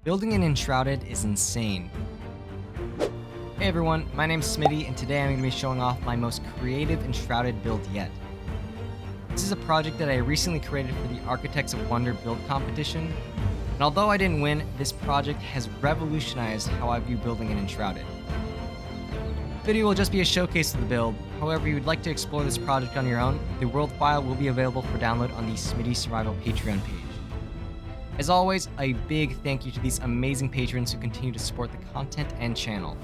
Building an Enshrouded is insane. Hey everyone, my name's Smitty, and today I'm going to be showing off my most creative Enshrouded build yet. This is a project that I recently created for the Architects of Wonder build competition, and although I didn't win, this project has revolutionized how I view building an Enshrouded. This video will just be a showcase of the build. However, if you would like to explore this project on your own, the world file will be available for download on the Smitty Survival Patreon page. As always, a big thank you to these amazing patrons who continue to support the content and channel.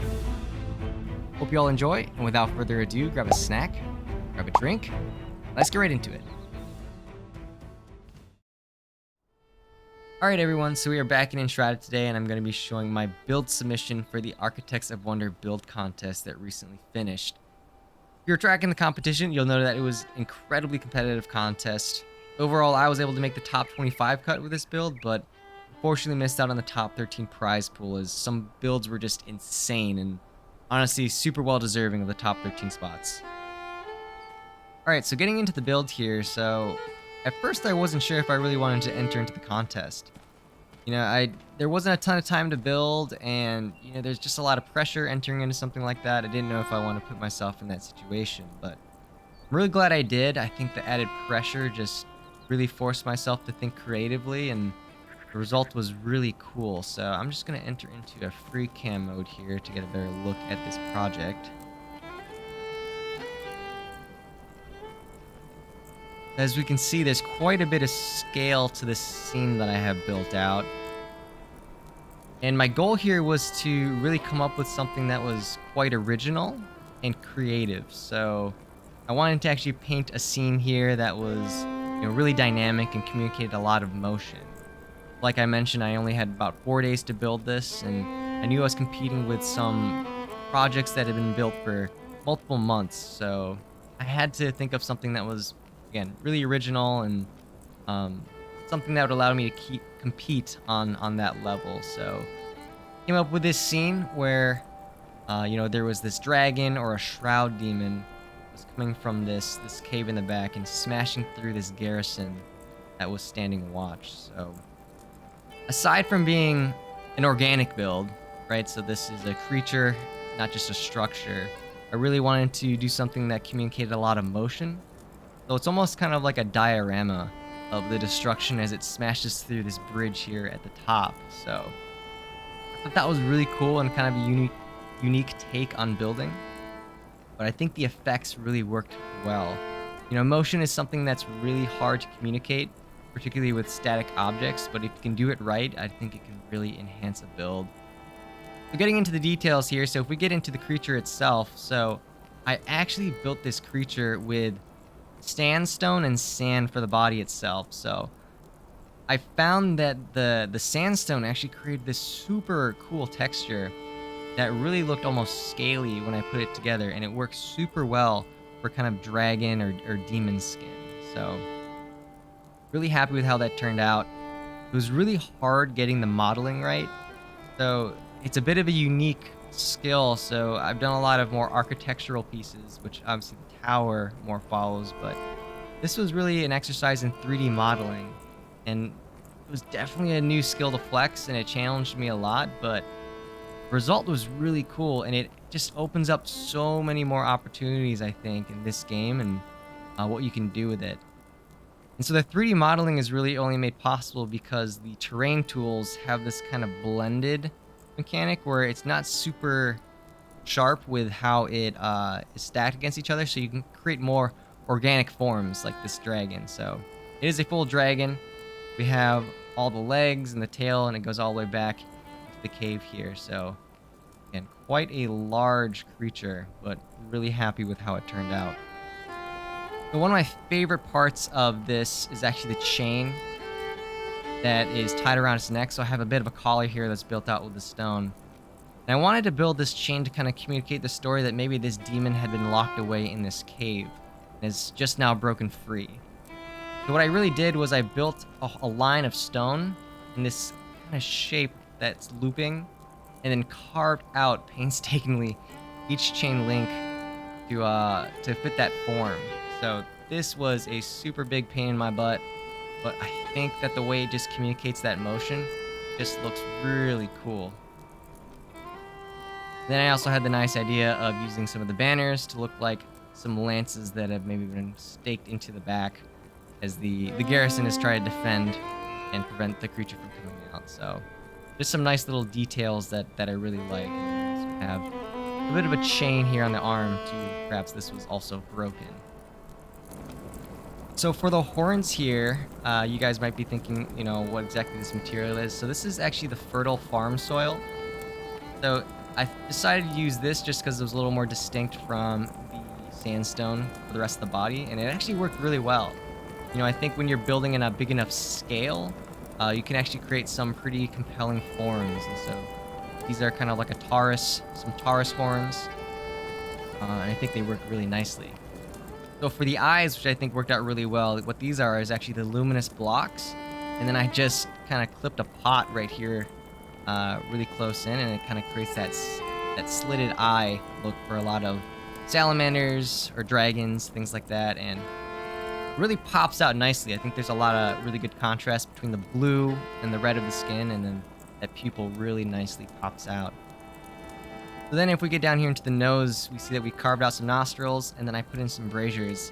Hope you all enjoy, and without further ado, grab a snack, grab a drink, let's get right into it. Alright everyone, so we are back in Enshrouded today, and I'm going to be showing my build submission for the Architects of Wonder build contest that recently finished. If you're tracking the competition, you'll know that it was an incredibly competitive contest. Overall, I was able to make the top 25 cut with this build, but unfortunately missed out on the top 13 prize pool as some builds were just insane and honestly super well deserving of the top 13 spots. Alright, so getting into the build here, so at first I wasn't sure if I really wanted to enter into the contest. You know, there wasn't a ton of time to build, and you know, there's just a lot of pressure entering into something like that. I didn't know if I wanted to put myself in that situation, but I'm really glad I did. I think the added pressure just really forced myself to think creatively, and the result was really cool. So I'm just going to enter into a free cam mode here to get a better look at this project. As we can see, there's quite a bit of scale to this scene that I have built out. And my goal here was to really come up with something that was quite original and creative. So I wanted to actually paint a scene here that was really dynamic and communicated a lot of motion. Like I mentioned, I only had about 4 days to build this, and I knew I was competing with some projects that had been built for multiple months, so I had to think of something that was, again, really original and something that would allow me to compete on that level. So came up with this scene where there was this dragon or a shroud demon was coming from this cave in the back and smashing through this garrison that was standing watch. So aside from being an organic build, right, so this is a creature, not just a structure, I really wanted to do something that communicated a lot of motion. So it's almost kind of like a diorama of the destruction as it smashes through this bridge here at the top. So I thought that was really cool and kind of a unique take on building. But I think the effects really worked well. You know, motion is something that's really hard to communicate, particularly with static objects, but if you can do it right, I think it can really enhance a build. So getting into the details here, so if we get into the creature itself, so I actually built this creature with sandstone and sand for the body itself. So I found that the sandstone actually created this super cool texture that really looked almost scaly when I put it together, and it works super well for kind of dragon or demon skin. So really happy with how that turned out. It was really hard getting the modeling right, so it's a bit of a unique skill. So I've done a lot of more architectural pieces, which obviously the tower more follows, but this was really an exercise in 3D modeling, and it was definitely a new skill to flex, and it challenged me a lot, but the result was really cool, and it just opens up so many more opportunities, I think, in this game and what you can do with it. And so the 3D modeling is really only made possible because the terrain tools have this kind of blended mechanic where it's not super sharp with how it is stacked against each other, so you can create more organic forms like this dragon. So it is a full dragon. We have all the legs and the tail, and it goes all the way back the cave here. So again, quite a large creature, but really happy with how it turned out. So one of my favorite parts of this is actually the chain that is tied around its neck. So I have a bit of a collar here that's built out with the stone, and I wanted to build this chain to kind of communicate the story that maybe this demon had been locked away in this cave and is just now broken free. So what I really did was I built a line of stone in this kind of shape that's looping, and then carved out painstakingly each chain link to fit that form. So this was a super big pain in my butt, but I think that the way it just communicates that motion just looks really cool. Then I also had the nice idea of using some of the banners to look like some lances that have maybe been staked into the back as the garrison has tried to defend and prevent the creature from coming out. So just some nice little details that I really like. And we also have a bit of a chain here on the arm to perhaps this was also broken. So for the horns here, you guys might be thinking, you know, what exactly this material is. So this is actually the fertile farm soil. So I decided to use this just because it was a little more distinct from the sandstone for the rest of the body, and it actually worked really well. You know, I think when you're building in a big enough scale, you can actually create some pretty compelling forms. And so these are kind of like some Taurus horns, and I think they work really nicely. So for the eyes, which I think worked out really well, what these are is actually the luminous blocks, and then I just kind of clipped a pot right here really close in, and it kind of creates that slitted eye look for a lot of salamanders or dragons, things like that, and it really pops out nicely. I think there's a lot of really good contrast between the blue and the red of the skin, and then that pupil really nicely pops out. So then if we get down here into the nose, we see that we carved out some nostrils, and then I put in some braziers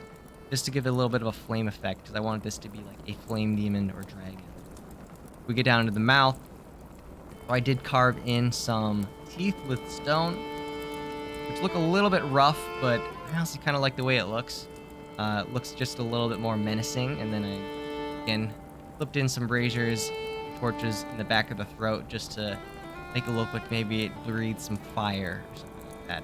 just to give it a little bit of a flame effect, because I wanted this to be like a flame demon or dragon. If we get down into the mouth, I did carve in some teeth with stone, which look a little bit rough, but I honestly kind of like the way it looks. It looks just a little bit more menacing, and then I, again, flipped in some braziers, torches in the back of the throat just to make it look like maybe it breathes some fire or something like that.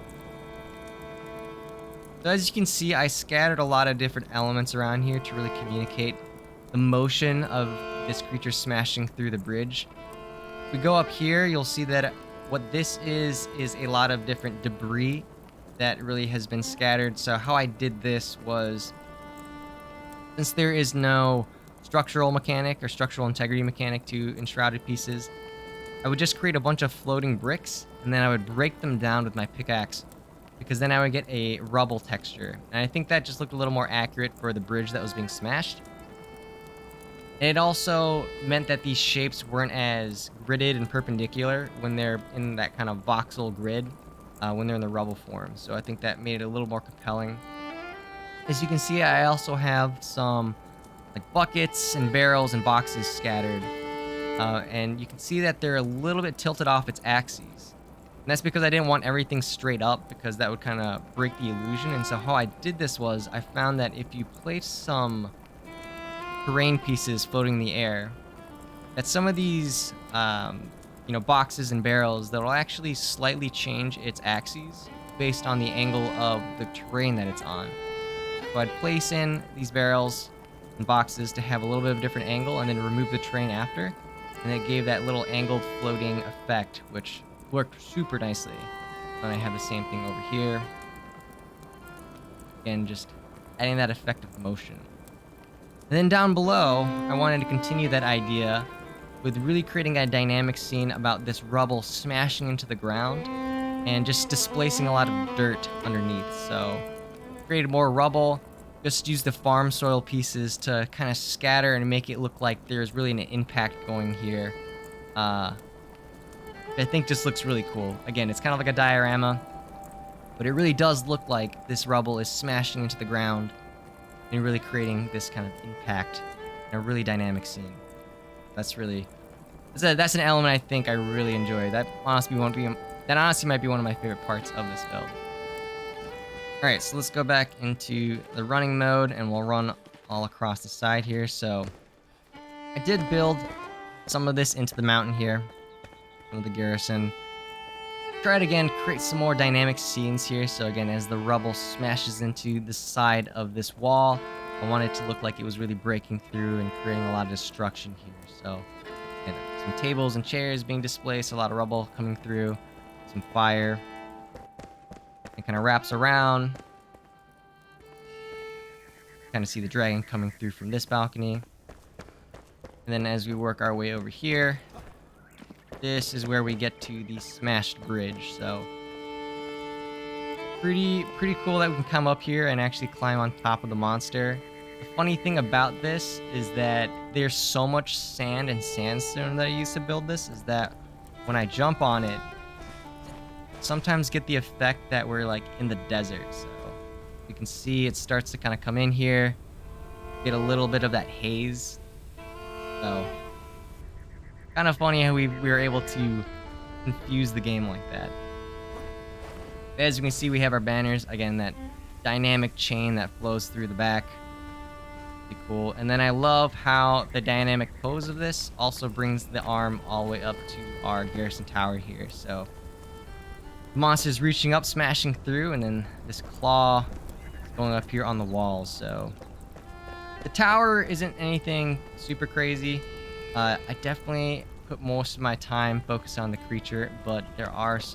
So as you can see, I scattered a lot of different elements around here to really communicate the motion of this creature smashing through the bridge. If we go up here, you'll see that what this is a lot of different debris that really has been scattered. So how I did this was, since there is no structural mechanic or structural integrity mechanic to enshrouded pieces, I would just create a bunch of floating bricks, and then I would break them down with my pickaxe, because then I would get a rubble texture. And I think that just looked a little more accurate for the bridge that was being smashed. And it also meant that these shapes weren't as gridded and perpendicular when they're in that kind of voxel grid, when they're in the rubble form. So I think that made it a little more compelling. As you can see, I also have some like buckets and barrels and boxes scattered. And you can see that they're a little bit tilted off its axes. And that's because I didn't want everything straight up, because that would kind of break the illusion. And so how I did this was, I found that if you place some terrain pieces floating in the air, that some of these, boxes and barrels, that will actually slightly change its axes based on the angle of the terrain that it's on. So I'd place in these barrels and boxes to have a little bit of a different angle, and then remove the terrain after. And it gave that little angled floating effect, which worked super nicely. And I have the same thing over here. Again, just adding that effect of motion. And then down below, I wanted to continue that idea with really creating a dynamic scene about this rubble smashing into the ground and just displacing a lot of dirt underneath. So, created more rubble. Just use the farm soil pieces to kind of scatter and make it look like there's really an impact going here. I think just looks really cool. Again, it's kind of like a diorama, but it really does look like this rubble is smashing into the ground and really creating this kind of impact in a really dynamic scene. That's an element I think I really enjoy. That honestly might be one of my favorite parts of this build. Alright, so let's go back into the running mode, and we'll run all across the side here. So I did build some of this into the mountain here, of the garrison. Tried again, create some more dynamic scenes here. So again, as the rubble smashes into the side of this wall, I want it to look like it was really breaking through and creating a lot of destruction here. So again, some tables and chairs being displaced, a lot of rubble coming through, some fire. It kind of wraps around. Kind of see the dragon coming through from this balcony. And then as we work our way over here, this is where we get to the smashed bridge. So pretty cool that we can come up here and actually climb on top of the monster. The funny thing about this is that there's so much sand and sandstone that I used to build this, is that when I jump on it, sometimes get the effect that we're like in the desert. So you can see it starts to kind of come in here, get a little bit of that haze. So kind of funny how we were able to confuse the game like that. As you can see, we have our banners. Again, that dynamic chain that flows through the back. Pretty cool. And then I love how the dynamic pose of this also brings the arm all the way up to our garrison tower here. So the monster's reaching up, smashing through, and then this claw is going up here on the walls. So the tower isn't anything super crazy. I definitely put most of my time focused on the creature, but there are just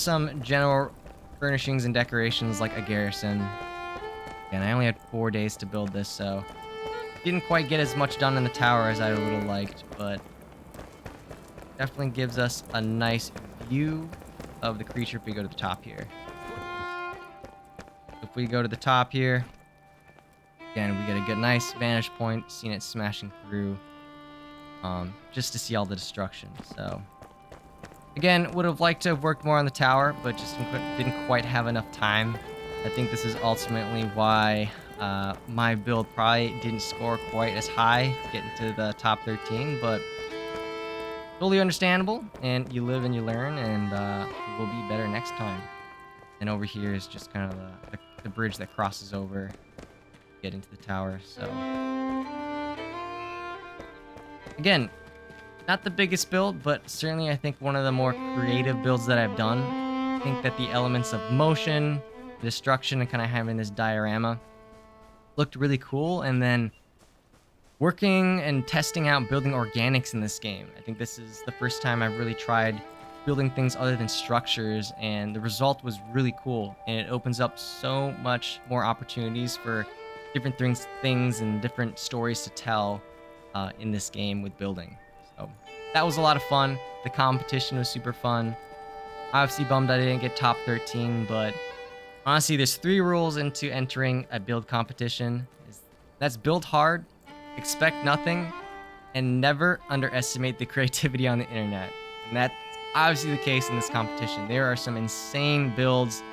some general furnishings and decorations like a garrison. And I only had 4 days to build this, so didn't quite get as much done in the tower as I would have liked, but definitely gives us a nice view of the creature if we go to the top here. If we go to the top here, again, we get a good, nice vantage point, seeing it smashing through, just to see all the destruction. So, again, would have liked to have worked more on the tower, but just didn't quite have enough time. I think this is ultimately why my build probably didn't score quite as high, getting to the top 13, but totally understandable, and you live and you learn, and it will be better next time. And over here is just kind of the bridge that crosses over to get into the tower. So again, not the biggest build, but certainly I think one of the more creative builds that I've done. I think that the elements of motion, destruction, and kind of having this diorama looked really cool. And then working and testing out building organics in this game. I think this is the first time I've really tried building things other than structures, and the result was really cool. And it opens up so much more opportunities for different things and different stories to tell in this game with building. So that was a lot of fun. The competition was super fun. Obviously bummed I didn't get top 13, but honestly, there's 3 rules into entering a build competition. That's build hard, expect nothing, and never underestimate the creativity on the internet. And that's obviously the case in this competition. There are some insane builds.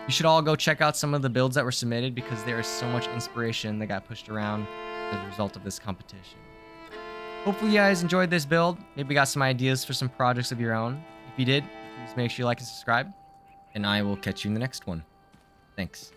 You should all go check out some of the builds that were submitted, because there is so much inspiration that got pushed around as a result of this competition. Hopefully you guys enjoyed this build. Maybe got some ideas for some projects of your own. If you did, please make sure you like and subscribe, and I will catch you in the next one. Thanks.